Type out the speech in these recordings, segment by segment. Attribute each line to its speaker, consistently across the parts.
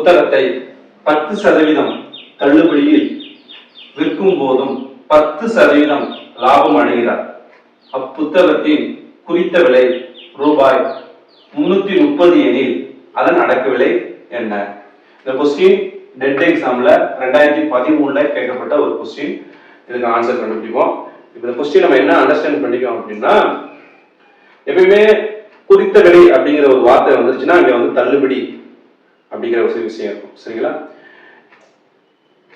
Speaker 1: புத்தகத்தை 10% தள்ளுபடியில் விற்கும் போதும் 10% லாபம் அடைகிறார். அப்புத்தகத்தின் குறித்த விலை ரூபாய் 330 எனில் அதன் அடக்க விலை என்ன? இந்த கொஸ்டின் டெட் எக்ஸாம்ல 2013ல கேட்கப்பட்ட ஒரு கொஸ்டின். இதுக்கு ஆன்சர் கண்டுபிடிப்போம். இப்போ இந்த கொஸ்டின் நம்ம என்ன அண்டர்ஸ்டாண்ட் பண்ணிக்கோம் அப்படின்னா, எப்பயுமே குறித்த விலை அப்படிங்கிற ஒரு வார்த்தை வந்துருச்சுன்னா அங்க வந்து தள்ளுபடி அப்படிங்கிற ஒரு விஷயம் இருக்கும். சரிங்களா?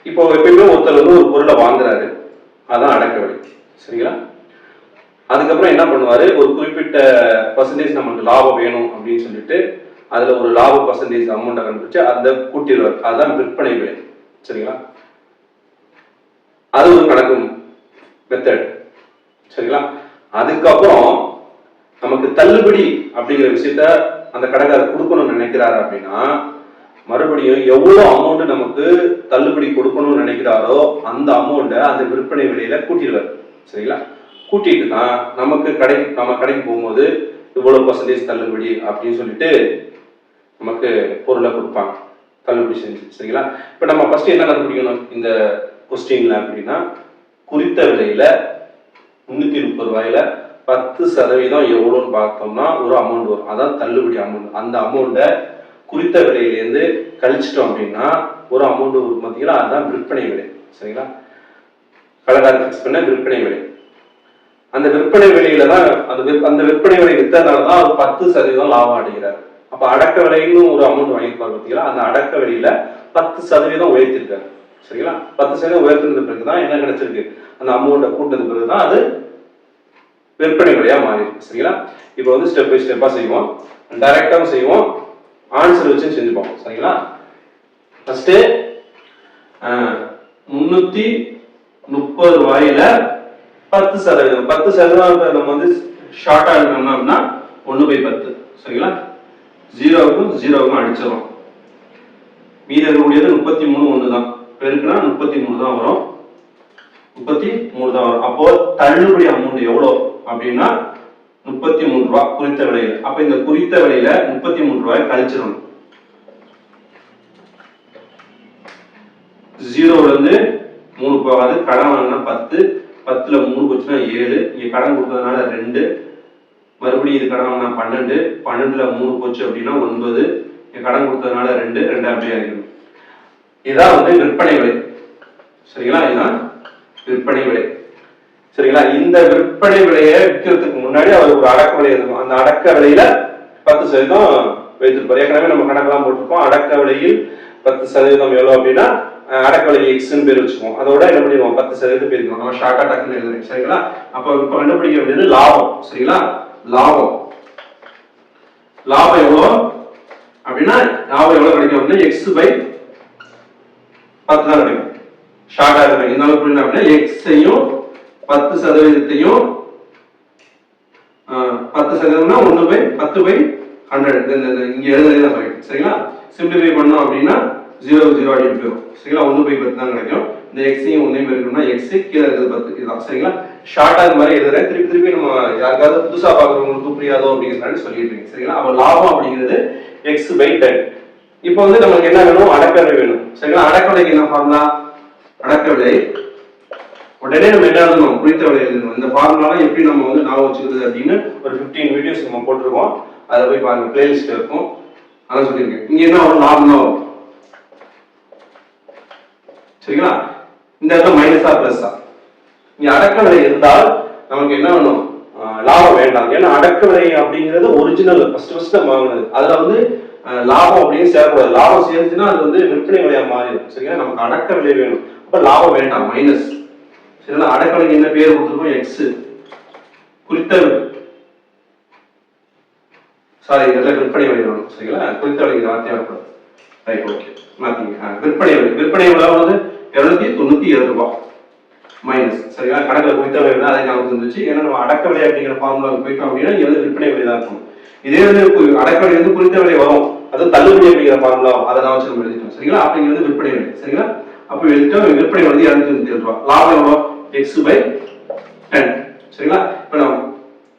Speaker 1: இப்போ எப்பயுமே ஒருத்தர் வந்து ஒரு பொருளை வாங்குறாரு, அதான் அடக்க விலை. சரிங்களா? அதுக்கப்புறம் என்ன பண்ணுவாரு, ஒரு குறிப்பிட்ட பர்சன்டேஜ் நமக்கு லாபம் வேணும் அப்படின்னு சொல்லிட்டு அதுல ஒரு லாப பர்சன்டேஜ் அமௌண்ட்டை கண்டுபிடிச்சு அதை கூட்டிடுவார். அதுதான் விற்பனை விலை. சரிங்களா? அது ஒரு கணக்கு மெத்தட். சரிங்களா? அதுக்கப்புறம் நமக்கு தள்ளுபடி அப்படிங்கிற விஷயத்த அந்த கடைக்காரர் கொடுக்கணும்னு நினைக்கிறாரு அப்படின்னா, மறுபடியும் எவ்வளவு அமௌண்ட் நமக்கு தள்ளுபடி கொடுக்கணும்னு நினைக்கிறாரோ அந்த அமௌண்ட்டை அந்த விற்பனை விலையில கூட்டிடுவார். சரிங்களா? கூட்டிட்டு தான் நமக்கு நம்ம கடைக்கு போகும்போது இவ்வளவு பர்சன்டேஜ் தள்ளுபடி அப்படின்னு சொல்லிட்டு நமக்கு பொருளை கொடுப்பாங்க, தள்ளுபடி செஞ்சு. சரிங்களா? இப்ப நம்ம ஃபர்ஸ்ட் என்ன கண்டுபிடிக்கணும் இந்த கொஸ்டின்ல அப்படின்னா, குறித்த விலையில 330 ரூபாயில 10% எவ்வளோன்னு பார்த்தோம்னா ஒரு அமௌண்ட் வரும். அதான் தள்ளுபடி அமௌண்ட். அந்த அமௌண்ட்டை குறித்த விலையிலேருந்து கழிச்சிட்டோம் அப்படின்னா ஒரு அமௌண்ட் வரும் பார்த்தீங்களா, அதுதான் விற்பனை விலை. சரிங்களா? கடைக்காரர் ஃபிக்ஸ் பண்ண விற்பனை விலை. அந்த விற்பனை விலையில தான் அந்த விற்பனை விலை வித்தனால தான் ஒரு 10% லாபம் அடைகிறார். அப்ப அடக்க விலைன்னு ஒரு அமௌண்ட் வாங்கியிருப்பாரு பார்த்தீங்களா, அந்த அடக்க விலையில 10% உயர்த்திருக்காரு. சரிங்களா? 10% உயர்த்தினது பிறகுதான் என்ன கிடைச்சிருக்கு, அந்த அமௌண்ட்டை கூட்டினது பிறகுதான் அது விற்பனை விலையா மாறிருக்கு. சரிங்களா? இப்போ வந்து ஸ்டெப் பை ஸ்டெப்பா செய்வோம், டைரக்டாவும் செய்வோம், ஆன்சர் வச்சு செஞ்சுப்போம். சரிங்களா? ஃபர்ஸ்ட் 330 ரூபாயில 10%. 10% நம்ம வந்து ஷார்ட்டா இருக்கணும் அப்படின்னா 1/10. சரிங்களா? 0க்கும் 0க்கும் அடிச்சிடும். மீதி இருக்கக்கூடியது 33 ஒன்று தான். பெருக்குனா 33 தான் வரும். 33 தான் வரும். அப்போ தள்ளுபடி அமௌண்ட் எவ்வளோ அப்படின்னா 33 ரூபாய் குறித்த விலையில. அப்ப இந்த குறித்த விலையில 33 ரூபாய் கழிச்சிடணும். 0ல இருந்து 3 போகாது. கடன் வாங்கினா 10, 10ல 3 போச்சுன்னா 7, இங்க கடன் கொடுத்ததுனால 2, மறுபடியும் இது கடன் வாங்கினா 12, 12ல 3 போச்சு அப்படின்னா 9, இங்க கடன் கொடுத்ததுனால 2, 2 அப்படியே ஆகிடும். இதான் வந்து விற்பனை விலை. சரிங்களா? இதுதான் விற்பனை விலை. சரிங்களா? இந்த விற்பனை விலையை விற்கிறதுக்கு முன்னாடி அவர் ஒரு அடக்க விலை இருக்கும். அந்த அடக்க விலையில 10% வைத்திருப்பார். ஏற்கனவே நம்ம கணக்கெல்லாம் போட்டிருக்கோம். அடக்க விலையில் 10% எவ்வளவு அப்படின்னா அடக்க விலை எக்ஸ்ன்னு பேர் வச்சுக்கோம். அதோட என்ன பண்ணிடுவோம், 10% பேருக்கோம். நம்ம ஷார்ட்டா டக்குன்னு எழுதுறேன். சரிங்களா? அப்ப இப்ப கண்டுபிடிக்க வேண்டியது லாபம். சரிங்களா? லாபம் எவ்வளோ அப்படின்னா லாபம் எவ்வளவு கிடைக்கும் அப்படின்னா x/10 தான் கிடைக்கும். ஷார்ட்டா இருக்கு. இந்த அளவுக்கு புரியணும் அப்படின்னா x-ஐயும் 10%த்தையும் 10%னா 1/10/100 இங்க எழுதுறதே சொல்லிட்டு. சரிங்களா? சிம்பிளிஃபை பண்ணோம் அப்படின்னா 0 அடிட்டு போயிடும். சரிங்களா? 1/10 தான் கிடைக்கும். இந்த x-ஐயும் 1ஐயும் பெருக்கணும்னா x கீழே இருக்கிறது 10 இதுதான். சரிங்களா? ஷார்ட்டா இந்த மாதிரி எழுதுறேன். திருப்பி நம்ம யாருக்காவது புதுசா பாக்குறவங்களுக்கு புரியாதோ அப்படிங்கிறதுனால சொல்லிட்டு இருக்கேன். சரிங்களா? அப்ப லாபம் அப்படிங்கிறது x/10. இப்போ வந்து நமக்கு என்ன வேணும், அடக்க விலை வேணும். சரிங்களா? அடக்க விலைக்கு என்ன ஃபார்முலா, அடக்க விலை உடனே நம்ம என்ன எழுதணும், குறித்த விலை எழுதணும். இந்த ஃபார்முலாலாம் எப்படி நம்ம வந்து ஞாபகம் வச்சுக்கிறது அப்படின்னு ஒரு 15 வீடியோஸ் நம்ம போட்டிருக்கோம். அதை போய் பாருங்க, பிளேலிஸ்ட் இருக்கும். அதான் சொல்லியிருக்கேன். இங்க என்ன வரும், லாபம் தான் வரும். சரிங்களா? இந்த இடத்துல மைனஸா பிளஸ்ஸா, இங்க அடக்க விலை இருந்தால் நமக்கு என்ன வேணும், லாபம் வேண்டாம். ஏன்னா அடக்க விலை அப்படிங்கிறது ஒரிஜினல் ஃபர்ஸ்ட் நம்ம வாங்கினது. அதுல வந்து லாபம் அப்படின்னு சேரக்கூடாது. லாபம் சேர்ந்துச்சுன்னா அது வந்து விற்பனை விலையா மாறிடும். சரிங்களா? நமக்கு அடக்க விலை வேணும். அப்ப லாபம் வேண்டாம், மைனஸ். சரிங்களா? அடக்க விலைக்கு என்ன பேர் கொடுத்துருக்கோம், எக்ஸ். குறித்த இதெல்லாம் விற்பனை விலை வேணும். சரிங்களா? குறித்த விலைக்கு வார்த்தையா இருக்கணும். ரைட், ஓகே, மாத்தீங்க. விற்பனை விலை, விற்பனை விலை வந்து 297 ரூபாய் மைனஸ். சரிங்களா? கணக்கில் குறித்த விலை தான் அதை நமக்கு இருந்துச்சு. ஏன்னா நம்ம அடக்க விலை அப்படிங்கிற ஃபார்முலாவுக்கு போயிட்டோம் அப்படின்னா இங்க வந்து விற்பனை விலை தான் இருக்கும். இதே வந்து அடக்க விலை வந்து குறித்த விலை வரும், அது தள்ளுபடி அப்படிங்கிற ஃபார்முலா, அதை தான் வச்சு நம்ம எழுதிட்டோம். சரிங்களா? அப்ப இங்க வந்து விற்பனை விலை. சரிங்களா? அப்ப எழுதிட்டோம். விற்பனை வந்து 297 ரூபாய். லாபம் எவ்வளோ, x/10. சரிங்களா? இப்ப நான்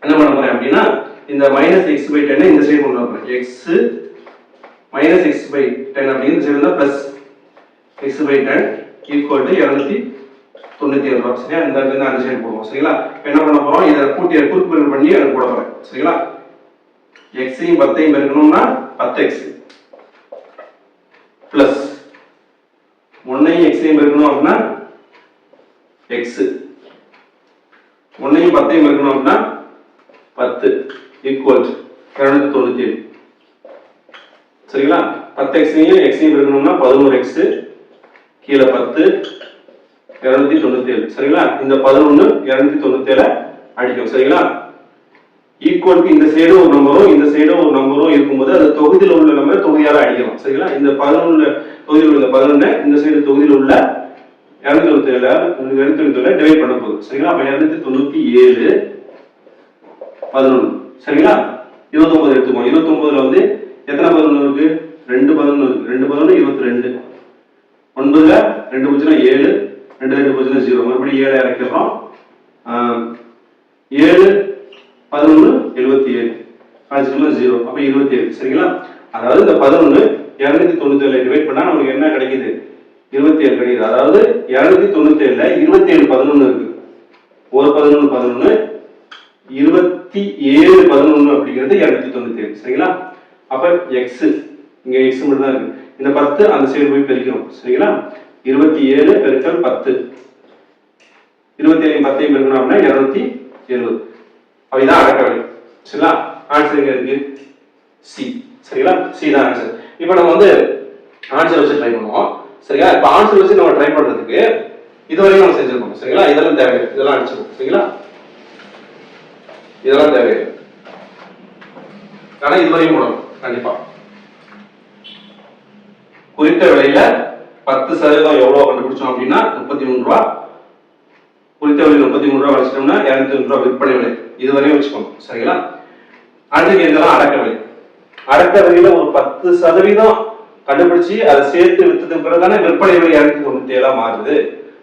Speaker 1: என்ன பண்ண போறேன் அப்படின்னா இந்த -x/10 இந்த சைடு கொண்டு வரேன். x மைனஸ் எக்ஸ் பை 10 அப்படிங்கிறது சைடு தான் plus X by 10 equal to 297 ரூபா. சரியா? இந்த இடத்துல அந்த சைடு போடுவோம். சரிங்களா? என்ன பண்ண போறோம், இதை கூட்டி குறுக்கு பெருக்கல் பண்ணி அதை போட போறேன். சரிங்களா? எக்ஸையும் 10ஐயும் பெருக்கணும்னா 10x பிளஸ் 1ஐயும் எக்ஸையும் பெருக்கணும் அப்படின்னா எக்ஸ், 1ஐயும் 10ஐயும் பெருக்கணும் அப்படின்னா 10 ஈக்குவல் 297. சரிங்களா? 10xையும் எக்ஸையும் பெருக்கணும்னா 11x கீழே 10 297. சரிங்களா? இந்த 11 297 அடிக்கும். சரிங்களா? ஈக்குவலுக்கு இந்த சைடு ஒரு நம்பரும் இந்த சைடு ஒரு நம்பரும் இருக்கும்போது அது தொகுதியில் உள்ள நம்பர் தொகுதியால அடிக்கலாம். சரிங்களா? இந்த 11 தொகுதியில் உள்ள 11 இந்த சைடு தொகுதியில் உள்ள 297 டிவைட் பண்ண போகுது. சரிங்களா? அப்ப 297 11. சரிங்களா? 29 எடுத்துக்கோம். 29ல வந்து எத்தனை 11 இருக்கு? 2 11 இருக்கு. 2 11 22. 9ல 2 பூஜ்ஜியம் 7, 2 2 பூஜ்ஜியம் 0. மறுபடியும் 7 இறக்கிறோம். 7 11 77 0. அப்ப 27. சரிங்களா? அதாவது இந்த 11 297 டிவைட் பண்ணா நமக்கு என்ன கிடைக்குது? 27 கிடைக்குது. அதாவது 297ல 27 11 இருக்கு. ஒரு 11 11 27 11 அப்படிங்கிறது 297. சரிங்களா? அப்ப எக்ஸ் இங்க எக்ஸ் மட்டும் தான் இருக்கு. இந்த 10 அந்த சைடு போய் பெருக்கிறோம். சரிங்களா? 27 பெருக்கல் 10 27 10 பெருக்கணும் அப்படின்னா 270. அப்படிதான் அடக்க வேலை. சரிங்களா? ஆன்சர் எங்க இருக்கு? சி. சரிங்களா? சி தான் ஆன்சர். இப்போ நம்ம வந்து ஆன்சர் வச்சு ட்ரை பண்ணுவோம். சரிங்களா? இப்போ ஆன்சர் வச்சு நம்ம ட்ரை பண்றதுக்கு இதுவரையும் நம்ம செஞ்சிருக்கோம். சரிங்களா? இதெல்லாம் தேவையில்லை, இதெல்லாம் அடிச்சிருக்கோம். சரிங்களா? இதெல்லாம் தேவையில்லை, ஆனா இதுவரையும் போடணும் கண்டிப்பா. குறித்த விலையில 10% எவ்வளவு கண்டுபிடிச்சோம் அப்படின்னா 33 ரூபா. குறித்த விலை 33 ரூபா வச்சுட்டோம்னா 203 ரூபா விற்பனை விலை. இதுவரையும் வச்சுக்கோங்க. சரிங்களா? அடுத்து இதெல்லாம் அடக்க விலை. அடக்க விலையில ஒரு 10% கண்டுபிடிச்சு அதை சேர்த்து வித்ததுக்கு பிறகுதானே விற்பனை விலை 297 மாறுது.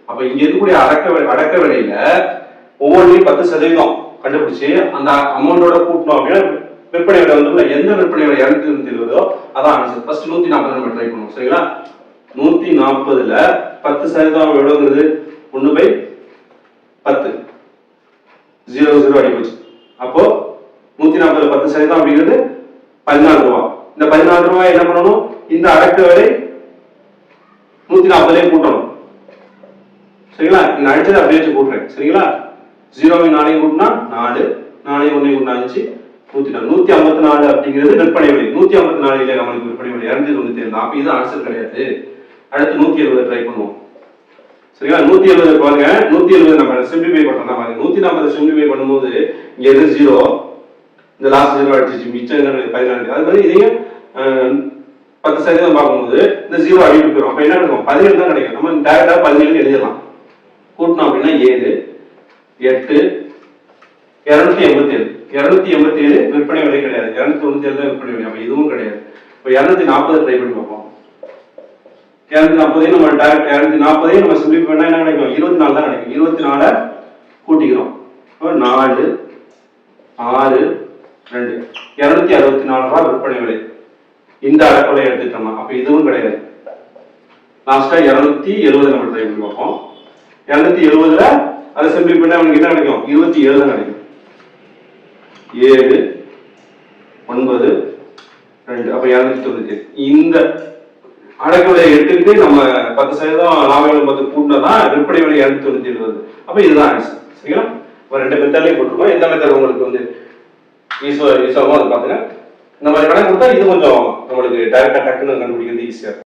Speaker 1: அப்ப இங்க இருக்கக்கூடிய அடக்க விலையில ஒவ்வொன்றையும் 10% கண்டுபிடிச்சு அந்த அமௌண்டோட கூட்டணும் அப்படின்னா விற்பனை விலை வந்து எந்த விற்பனை விலை 270 அதான் ஆன்சர். ஃபர்ஸ்ட் 140 நம்ம ட்ரை பண்ணுவோம். சரிங்களா? 140ல 10% எவ்வளவுங்கிறது? 1/10 0 0 அடி போச்சு. அப்போ 140ல 10% அப்படிங்கிறது 14 ரூபா. இந்த 14 ரூபாய் என்ன பண்ணணும்? இந்த அடக்க விலை 140 கூட்டணும். சரிங்களா? இந்த அடிச்சதை அப்படியே வச்சு கூட்டுறேன். சரிங்களா? 0 4 கூட்டினா 4, 4 1 கூட்டினா 5, 154 அப்படிங்கிறது விற்பனை விலை. 154 நம்மளுக்கு விற்பனை விலை 297. அப்ப இது ஆன்சர் கிடையாது. அடுத்து 170 ட்ரை பண்ணுவோம். சரிங்களா? 170 பாருங்க. 170 நம்ம சிம்பிளிஃபை பண்றோம் தான் பாருங்க. 140 சிம்பிளிஃபை பண்ணும்போது இங்க எது 0, இந்த லாஸ்ட் 0 அடிச்சிச்சு, மிச்சம் 14. அது மாதிரி இதையும் 10% பார்க்கும்போது இந்த 0 அடிட்டு போயிடும். அப்ப என்ன கிடைக்கும்? 17 தான் கிடைக்கும். நம்ம டைரக்டா 17 எழுதிடலாம். கூட்டணும் அப்படின்னா 7 8 287. 287 விற்பனை விலை கிடையாது. 297 தான் விற்பனை விலை. அப்ப இதுவும் கிடையாது. இப்ப 240 ட்ரை பண்ணி பார்ப்போம். 240 நம்ம டைரக்ட் 240 நம்ம சிம்பிளிஃபை பண்ணா என்ன கிடைக்கும்? 24 தான் கிடைக்கும். 24 கூட்டிக்கிறோம். 4 6 2 264 ரூபாய் விற்பனை விலை. இந்த அடக்கொலை எடுத்துட்டோமா? அப்ப இதுவும் கிடையாது. லாஸ்டா 270 நம்ம ட்ரை பண்ணி பார்ப்போம். 270ல அதை சிம்பிளிஃபை பண்ணா நமக்கு என்ன கிடைக்கும்? 27 தான் கிடைக்கும். 7 9 2 அப்ப 297. இந்த அடக்க விலையை எடுத்துக்கிட்டு நம்ம 10% லாபம் 10 கூட்டினாதான் விற்பனை விலை 297 வருது. அப்ப இதுதான் ஆன்சர். சரிங்களா? இப்போ 2 மெத்தட்லயும் போட்டுருக்கோம். எந்த மெத்தட் உங்களுக்கு வந்து ஈஸியாகவும் அது பாத்துங்க. இந்த மாதிரி கணக்கு கொடுத்தா இது கொஞ்சம் நம்மளுக்கு டைரக்டா டக்குன்னு கண்டுபிடிக்கிறது ஈஸியா இருக்கும்.